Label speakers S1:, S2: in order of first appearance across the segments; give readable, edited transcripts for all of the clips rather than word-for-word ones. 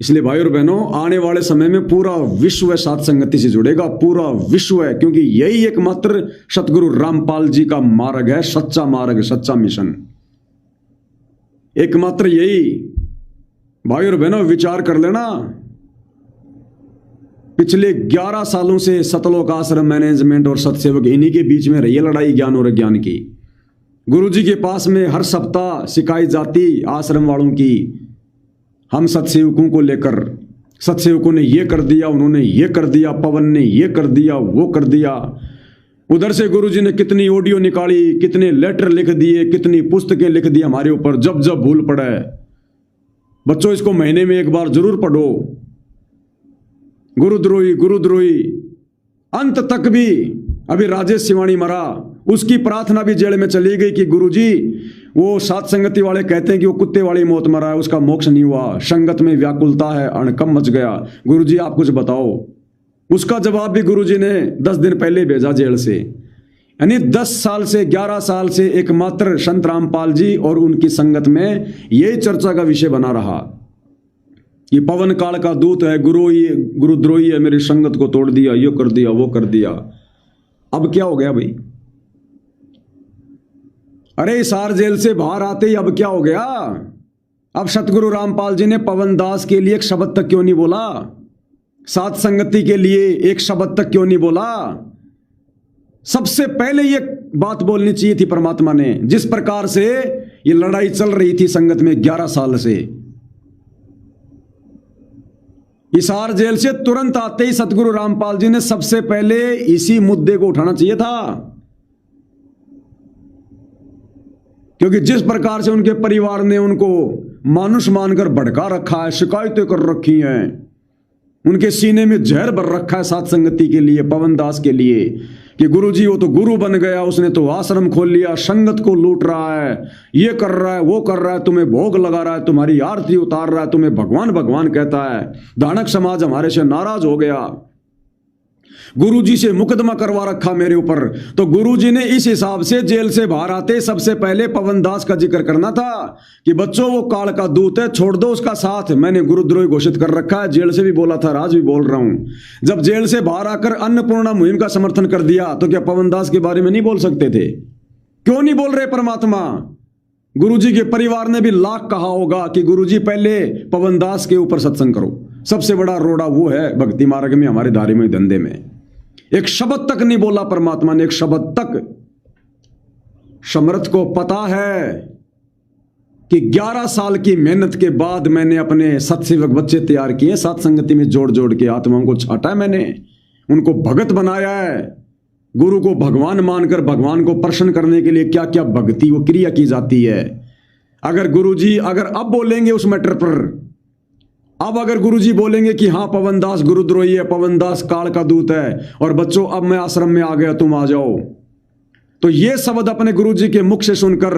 S1: इसलिए भाई और बहनों, आने वाले समय में पूरा विश्व सात संगति से जुड़ेगा, पूरा विश्व है, क्योंकि यही एकमात्र सतगुरु रामपाल जी का मार्ग है, सच्चा मार्ग, सच्चा मिशन, एकमात्र यही। भाई और बहनों, विचार कर लेना, पिछले 11 सालों से सतलोक आश्रम मैनेजमेंट और सत्सेवक इन्हीं के बीच में रही है लड़ाई ज्ञान और अज्ञान की। गुरुजी के पास में हर सप्ताह शिकायत जाती आश्रम वालों की, हम सत्सेवकों को लेकर, सत्सेवकों ने ये कर दिया, उन्होंने ये कर दिया, पवन ने ये कर दिया, वो कर दिया। उधर से गुरुजी ने कितनी ऑडियो निकाली, कितने लेटर लिख दिए, कितनी पुस्तकें लिख दी हमारे ऊपर, जब जब भूल पड़े। बच्चों, इसको महीने में एक बार जरूर पढ़ो। गुरुद्रोही गुरुद्रोही, अंत तक भी। अभी राजेश सिवानी मरा, उसकी प्रार्थना भी जेल में चली गई कि गुरुजी, वो सात संगति वाले कहते हैं कि वो कुत्ते वाली मौत मरा है, उसका मोक्ष नहीं हुआ, संगत में व्याकुलता है, अणकम मच गया, गुरुजी आप कुछ बताओ। उसका जवाब भी गुरुजी ने 10 दिन पहले भेजा जेल से। यानी 10 साल से 11 साल से एकमात्र संत रामपाल जी और उनकी संगत में यही चर्चा का विषय बना रहा कि पवन काल का दूत है, गुरुद्रोही है, मेरी संगत को तोड़ दिया, ये कर दिया, वो कर दिया। अब क्या हो गया भाई? अरे हिसार जेल से बाहर आते ही अब क्या हो गया? अब सतगुरु रामपाल जी ने पवन दास के लिए एक शब्द तक क्यों नहीं बोला? सात संगति के लिए एक शब्द तक क्यों नहीं बोला? सबसे पहले ये बात बोलनी चाहिए थी परमात्मा ने। जिस प्रकार से ये लड़ाई चल रही थी संगत में 11 साल से, हिसार जेल से तुरंत आते ही सतगुरु रामपाल जी ने सबसे पहले इसी मुद्दे को उठाना चाहिए था, क्योंकि जिस प्रकार से उनके परिवार ने उनको मानुष मानकर भड़का रखा है, शिकायतें कर रखी हैं, उनके सीने में जहर भर रखा है सात संगति के लिए, पवन दास के लिए, कि गुरुजी वो तो गुरु बन गया, उसने तो आश्रम खोल लिया, संगत को लूट रहा है, ये कर रहा है, वो कर रहा है, तुम्हें भोग लगा रहा है, तुम्हारी आरती उतार रहा है, तुम्हें भगवान भगवान कहता है। दानक समाज हमारे से नाराज हो गया, गुरुजी से मुकदमा करवा रखा मेरे ऊपर। तो गुरुजी ने इस हिसाब से जेल से बाहर आते सबसे पहले पवन दास का जिक्र करना था कि बच्चों वो काल का दूत है, छोड़ दो उसका साथ। मैंने गुरुद्रोही घोषित कर रखा है, जेल से भी बोला था, आज भी बोल रहा हूं। जब जेल से बाहर आकर अन्नपूर्णा मुहिम का समर्थन कर दिया तो क्या पवन दास के बारे में नहीं बोल सकते थे? क्यों नहीं बोल रहे परमात्मा? गुरुजी के परिवार ने भी लाख कहा होगा कि गुरुजी पहले पवन दास के ऊपर सत्संग करो। सबसे बड़ा रोड़ा वो है भक्ति मार्ग में, हमारे धार्मिक धंधे में। एक शब्द तक नहीं बोला परमात्मा ने, एक शब्द तक। समर्थ को पता है कि 11 साल की मेहनत के बाद मैंने अपने सत्सेवक बच्चे तैयार किए, सात संगति में जोड़ जोड़ के आत्माओं को छाटा है मैंने, उनको भगत बनाया है। गुरु को भगवान मानकर भगवान को प्रसन्न करने के लिए क्या क्या भक्ति वो क्रिया की जाती है। अगर गुरुजी अगर अब बोलेंगे उस मैटर पर, अब अगर गुरुजी बोलेंगे कि हाँ पवन दास गुरुद्रोही है, पवन दास काल का दूत है, और बच्चों अब मैं आश्रम में आ गया, तुम आ जाओ, तो ये शब्द अपने गुरुजी के मुख से सुनकर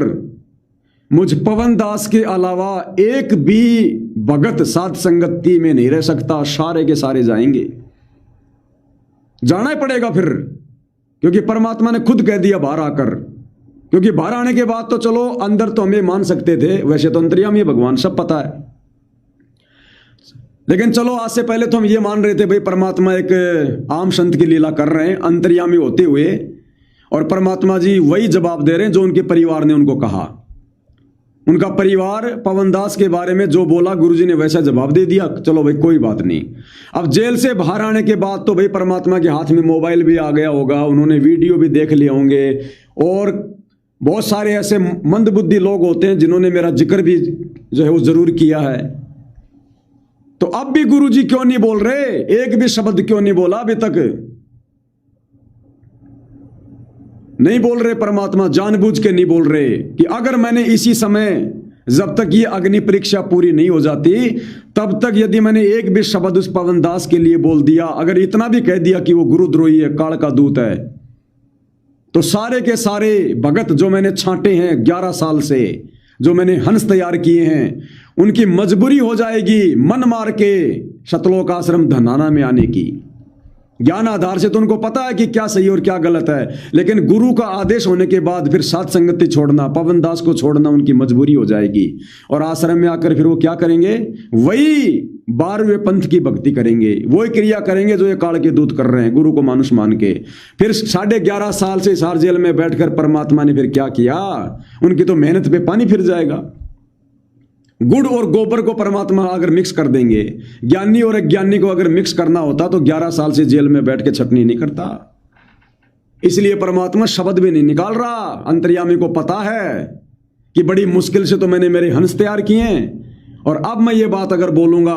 S1: मुझ पवन दास के अलावा एक भी भगत साध संगति में नहीं रह सकता। सारे के सारे जाएंगे, जाना ही पड़ेगा फिर, क्योंकि परमात्मा ने खुद कह दिया बाहर आकर। क्योंकि बाहर आने के बाद तो चलो अंदर तो हमें मान सकते थे, वैसे तो अंतर्यामी भगवान सब पता है, लेकिन चलो आज से पहले तो हम ये मान रहे थे भाई परमात्मा एक आम संत की लीला कर रहे हैं अंतर्यामी होते हुए, और परमात्मा जी वही जवाब दे रहे हैं जो उनके परिवार ने उनको कहा। उनका परिवार पवन दास के बारे में जो बोला गुरुजी ने वैसा जवाब दे दिया। चलो भाई कोई बात नहीं। अब जेल से बाहर आने के बाद तो भाई परमात्मा के हाथ में मोबाइल भी आ गया होगा, उन्होंने वीडियो भी देख लिए होंगे, और बहुत सारे ऐसे मंदबुद्धि लोग होते हैं जिन्होंने मेरा जिक्र भी जो है वो जरूर किया है। तो अब भी गुरुजी क्यों नहीं बोल रहे? एक भी शब्द क्यों नहीं बोला अभी तक? नहीं बोल रहे परमात्मा, जानबूझ के नहीं बोल रहे कि अगर मैंने इसी समय, जब तक ये अग्नि परीक्षा पूरी नहीं हो जाती, तब तक यदि मैंने एक भी शब्द उस पवन दास के लिए बोल दिया, अगर इतना भी कह दिया कि वो गुरुद्रोही है, काल का दूत है, तो सारे के सारे भगत जो मैंने छांटे हैं 11 साल से, जो मैंने हंस तैयार किए हैं, उनकी मजबूरी हो जाएगी मन मार के सतलोक आश्रम धनाना में आने की। ज्ञान आधार से तो उनको पता है कि क्या सही और क्या गलत है, लेकिन गुरु का आदेश होने के बाद फिर सात संगति छोड़ना, पवन दास को छोड़ना उनकी मजबूरी हो जाएगी। और आश्रम में आकर फिर वो क्या करेंगे? वही 12वें पंथ की भक्ति करेंगे, वही क्रिया करेंगे जो ये काल के दूत कर रहे हैं, गुरु को मानुष मान के। फिर 11.5 साल से हिसार जेल में बैठकर परमात्मा ने फिर क्या किया? उनकी तो मेहनत पे पानी फिर जाएगा। गुड़ और गोबर को परमात्मा अगर मिक्स कर देंगे, ज्ञानी और अज्ञानी को अगर मिक्स करना होता तो 11 साल से जेल में बैठ के छटनी नहीं करता। इसलिए परमात्मा शब्द भी नहीं निकाल रहा। अंतर्यामी को पता है कि बड़ी मुश्किल से तो मैंने मेरे हंस तैयार किए हैं, और अब मैं ये बात अगर बोलूंगा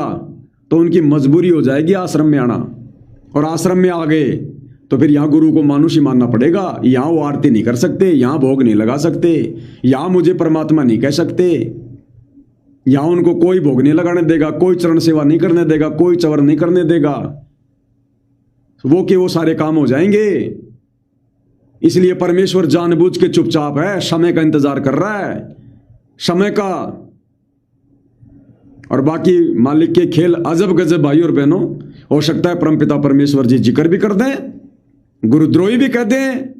S1: तो उनकी मजबूरी हो जाएगी आश्रम में आना। और आश्रम में आ गए तो फिर यहां गुरु को मानुष ही मानना पड़ेगा। यहां वो आरती नहीं कर सकते, यहां भोग नहीं लगा सकते, यहां मुझे परमात्मा नहीं कह सकते, यहां उनको कोई भोग नहीं लगाने देगा, कोई चरण सेवा नहीं करने देगा, कोई चवर नहीं करने देगा, वो के वो सारे काम हो जाएंगे। इसलिए परमेश्वर जानबूझ के चुपचाप है, समय का इंतजार कर रहा है, समय का। और बाकी मालिक के खेल अजब गजब भाई और बहनों। हो सकता है परमपिता परमेश्वर जी जिक्र भी कर दें, गुरुद्रोही भी कह दें,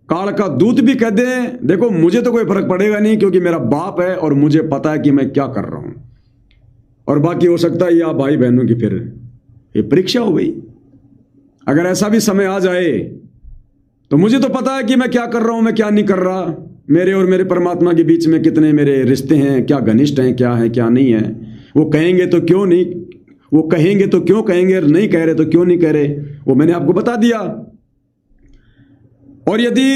S1: काल का दूत भी कह दें। देखो मुझे तो कोई फर्क पड़ेगा नहीं, क्योंकि मेरा बाप है और मुझे पता है कि मैं क्या कर रहा हूं। और बाकी हो सकता है या भाई बहनों की फिर ये परीक्षा हो गई। अगर ऐसा भी समय आ जाए तो मुझे तो पता है कि मैं क्या कर रहा हूं, मैं क्या नहीं कर रहा। मेरे और मेरे परमात्मा के बीच में कितने मेरे रिश्ते हैं, क्या घनिष्ठ हैं, क्या नहीं है। वो कहेंगे तो क्यों नहीं, वो कहेंगे तो क्यों कहेंगे, नहीं कह रहे तो क्यों नहीं कह रहे, वो मैंने आपको बता दिया। और यदि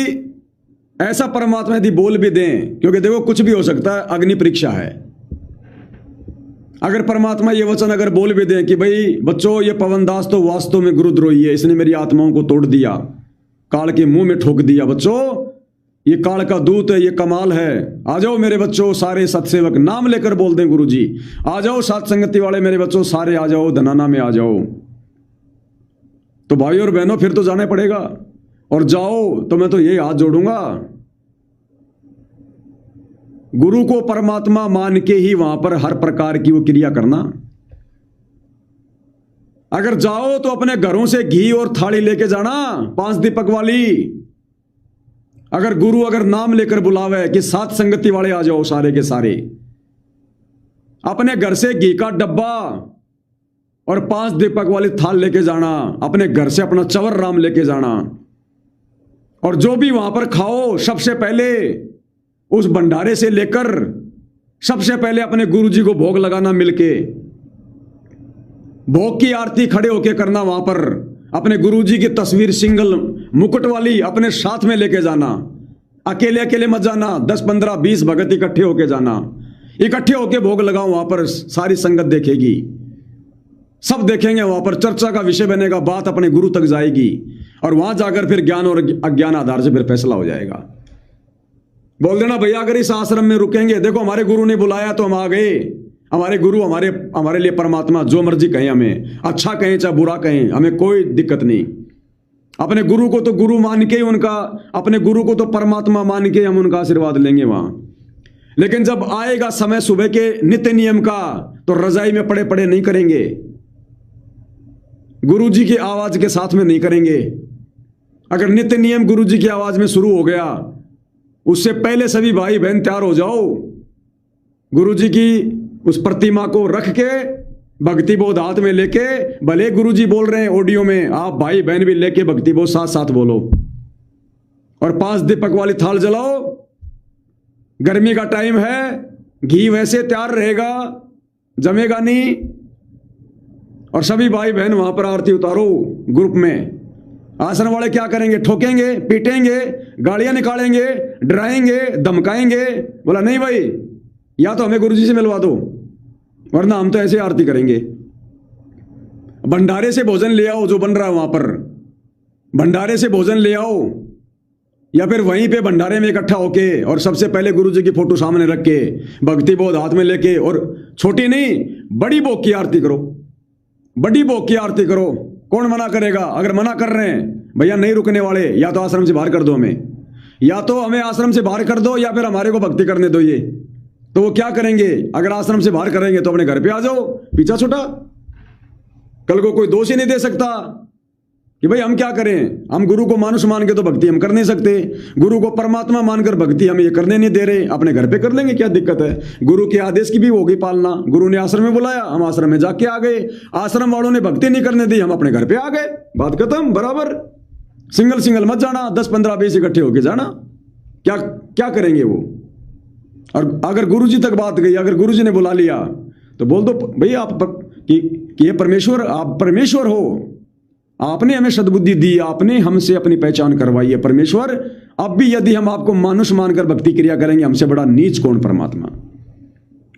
S1: ऐसा परमात्मा यदि बोल भी दें, क्योंकि देखो कुछ भी हो सकता है, अग्नि परीक्षा है। अगर परमात्मा ये वचन अगर बोल भी दें कि भाई बच्चों ये पवन दास तो वास्तव में गुरुद्रोही है, इसने मेरी आत्माओं को तोड़ दिया, काल के मुंह में ठोक दिया, बच्चों ये काल का दूत है, ये कमाल है, आ जाओ मेरे बच्चों सारे सत्सेवक, नाम लेकर बोल दें गुरु जी, आ जाओ सात संगति वाले मेरे बच्चों सारे आ जाओ, धनाना में आ जाओ, तो भाई और बहनों फिर तो जाना पड़ेगा। और जाओ तो मैं तो यही हाथ जोड़ूंगा, गुरु को परमात्मा मान के ही वहां पर हर प्रकार की वो क्रिया करना। अगर जाओ तो अपने घरों से घी और थाली लेके जाना 5 दीपक वाली। अगर गुरु अगर नाम लेकर बुलावे कि सात संगति वाले आ जाओ सारे के सारे, अपने घर से घी का डब्बा और 5 दीपक वाली थाल लेके जाना, अपने घर से अपना चवर राम लेके जाना, और जो भी वहां पर खाओ सबसे पहले उस भंडारे से लेकर सबसे पहले अपने गुरु जी को भोग लगाना, मिलके भोग की आरती खड़े होके करना, वहां पर अपने गुरु जी की तस्वीर सिंगल मुकुट वाली अपने साथ में लेके जाना, अकेले अकेले मत जाना, 10 15 20 भगत इकट्ठे होके जाना, इकट्ठे होके भोग लगाओ, वहां पर सारी संगत देखेगी, सब देखेंगे, वहां पर चर्चा का विषय बनेगा, बात अपने गुरु तक जाएगी, और वहां जाकर फिर ज्ञान और अज्ञान आधार से फिर फैसला हो जाएगा। बोल देना भैया अगर इस आश्रम में रुकेंगे, देखो हमारे गुरु ने बुलाया तो हम आ गए, हमारे गुरु हमारे लिए परमात्मा, जो मर्जी कहें, हमें अच्छा कहें चाहे बुरा कहें, हमें कोई दिक्कत नहीं। अपने गुरु को तो गुरु मान के ही उनका, अपने गुरु को तो परमात्मा मान के हम उनका आशीर्वाद लेंगे वहां। लेकिन जब आएगा समय सुबह के नित्य नियम का, तो रजाई में पड़े पड़े नहीं करेंगे, गुरु जी की आवाज के साथ में नहीं करेंगे। अगर नित्य नियम गुरु जी की आवाज में शुरू हो गया, उससे पहले सभी भाई बहन तैयार हो जाओ, गुरु जी की उस प्रतिमा को रख के भक्ति बोध हाथ में लेके, भले गुरु जी बोल रहे हैं ऑडियो में, आप भाई बहन भी लेके भक्ति बोध साथ साथ बोलो, और 5 दीपक वाली थाल जलाओ। गर्मी का टाइम है, घी वैसे तैयार रहेगा, जमेगा नहीं, और सभी भाई बहन वहां पर आरती उतारो ग्रुप में। आश्रम वाले क्या करेंगे? ठोकेंगे, पीटेंगे, गाड़ियां निकालेंगे, डराएंगे, धमकाएंगे। बोला नहीं भाई, या तो हमें गुरुजी से मिलवा दो, वरना हम तो ऐसे आरती करेंगे। भंडारे से भोजन ले आओ, जो बन रहा है वहां पर भंडारे से भोजन ले आओ, या फिर वहीं पे भंडारे में इकट्ठा होके, और सबसे पहले गुरुजी की फोटो सामने रख के भक्ति बोध हाथ में लेके, और छोटी नहीं बड़ी भोग की आरती करो, बड़ी भोग की आरती करो। कौन मना करेगा? अगर मना कर रहे हैं भैया नहीं रुकने वाले, या तो आश्रम से बाहर कर दो हमें, या तो हमें आश्रम से बाहर कर दो, या फिर हमारे को भक्ति करने दो। ये तो वो क्या करेंगे? अगर आश्रम से बाहर करेंगे तो अपने घर पे आ जाओ, पीछा छुटा, कल को कोई दोष ही नहीं दे सकता। कि भाई हम क्या करें, हम गुरु को मानुष मान के तो भक्ति हम कर नहीं सकते, गुरु को परमात्मा मानकर भक्ति हम ये करने नहीं दे रहे, अपने घर पे कर लेंगे, क्या दिक्कत है। गुरु के आदेश की भी होगी पालना। गुरु ने आश्रम में बुलाया, हम आश्रम में जाके आ गए, आश्रम वालों ने भक्ति नहीं करने दी, हम अपने घर पे आ गए, बात खत्म। बराबर सिंगल सिंगल मत जाना, 10 15 20 इकट्ठे होके जाना, क्या क्या करेंगे वो। और अगर गुरु जी तक बात गई, अगर गुरु जी ने बुला लिया तो बोल दो भैया आप कि ये परमेश्वर, आप परमेश्वर हो, आपने हमें सद्बुद्धि दी, आपने हमसे अपनी पहचान करवाई है परमेश्वर। अब भी यदि हम आपको मानुष मानकर भक्ति क्रिया करेंगे, हमसे बड़ा नीच कौन परमात्मा।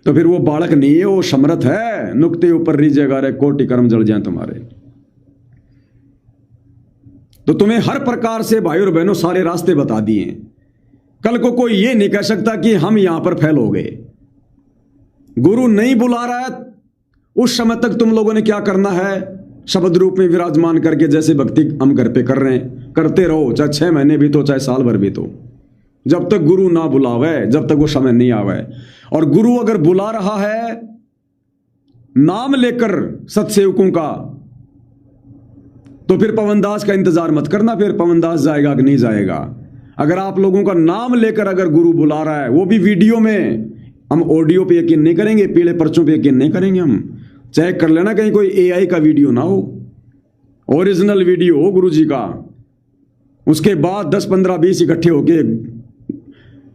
S1: तो फिर वो बालक नहीं है, वो समर्थ है। नुक्ते ऊपर रीजेगा रे, कोटि कर्म जल जाए तुम्हारे। तो तुम्हें हर प्रकार से भाई और बहनों सारे रास्ते बता दिए। कल को कोई ये नहीं कह सकता कि हम यहां पर फेल हो गए। गुरु नहीं बुला रहा है उस समय तक तुम लोगों ने क्या करना है, शब्द रूप में विराजमान करके जैसे भक्ति हम घर पे कर रहे हैं करते रहो, चाहे 6 महीने भी तो, चाहे साल भर भी तो, जब तक गुरु ना बुलावे, जब तक वो समय नहीं आवे। और गुरु अगर बुला रहा है नाम लेकर सत्सेवकों का, तो फिर पवनदास का इंतजार मत करना, फिर पवनदास जाएगा कि नहीं जाएगा। अगर आप लोगों का नाम लेकर अगर गुरु बुला रहा है, वो भी वीडियो में, हम ऑडियो पे यकीन नहीं करेंगे, पीले पर्चों पे यकीन नहीं करेंगे। हम चेक कर लेना कहीं कोई एआई का वीडियो ना हो, ओरिजिनल वीडियो हो गुरु जी का। उसके बाद 10 15 20 इकट्ठे होके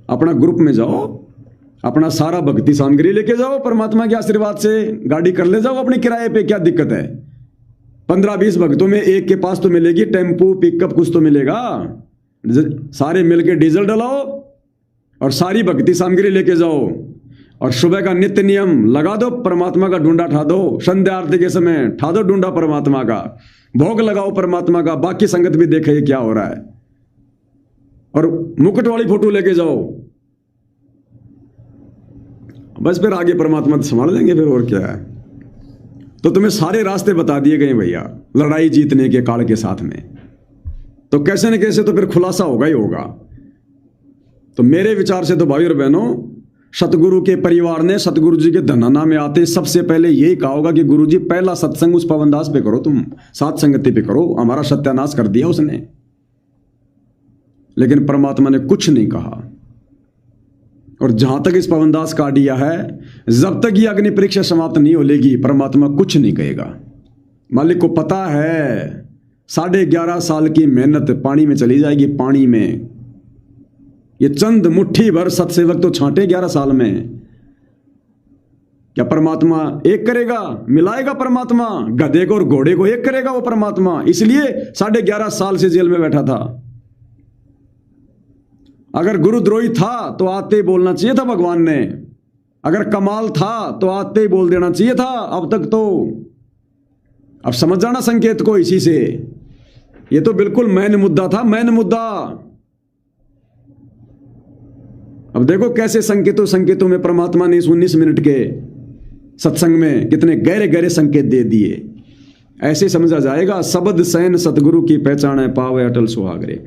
S1: अपना ग्रुप में जाओ, अपना सारा भक्ति सामग्री लेके जाओ, परमात्मा के आशीर्वाद से गाड़ी कर ले जाओ अपने किराए पे, क्या दिक्कत है। 15 20 भक्तों में एक के पास तो मिलेगी टेम्पो पिकअप, कुछ तो मिलेगा। सारे मिलके डीजल डलाओ और सारी भक्ति सामग्री लेके जाओ, और सुबह का नित्य नियम लगा दो, परमात्मा का ढूंढा ठा दो, संध्या आरती के समय ठा दो ढूंढा परमात्मा का, भोग लगाओ परमात्मा का, बाकी संगत भी देखे क्या हो रहा है, और मुकुट वाली फोटो लेके जाओ। बस फिर आगे परमात्मा तो संभाल लेंगे फिर, और क्या है। तो तुम्हें सारे रास्ते बता दिए गए भैया लड़ाई जीतने के काल के साथ में। तो कैसे न कैसे तो फिर खुलासा होगा ही होगा। तो मेरे विचार से तो भाई और बहनों, सतगुरु के परिवार ने सतगुरु जी के धनाना में आते सबसे पहले यही कहा होगा कि गुरु जी पहला सत्संग उस पवनदास पे करो, तुम सात संगति पे करो, हमारा सत्यानाश कर दिया उसने। लेकिन परमात्मा ने कुछ नहीं कहा। और जहां तक इस पवनदास का आइडिया है, जब तक ये अग्नि परीक्षा समाप्त नहीं हो लेगी, परमात्मा कुछ नहीं कहेगा। मालिक को पता है 11.5 साल की मेहनत पानी में चली जाएगी, पानी में। ये चंद मुट्ठी भर सत्सेवक तो छांटे 11 साल में। क्या परमात्मा एक करेगा, मिलाएगा परमात्मा गधे को और घोड़े को एक करेगा वो परमात्मा। इसलिए 11.5 साल से जेल में बैठा था। अगर गुरुद्रोही था तो आते ही बोलना चाहिए था भगवान ने, अगर कमाल था तो आते ही बोल देना चाहिए था अब तक। तो अब समझ जाना संकेत को इसी से। ये तो बिल्कुल मैन मुद्दा था, मैन मुद्दा। अब देखो कैसे संकेतों में परमात्मा ने इस 19 मिनट के सत्संग में कितने गहरे गहरे संकेत दे दिए। ऐसे समझा जाएगा, शब्द सैन सतगुरु की पहचान है, पावे अटल सुहागरे।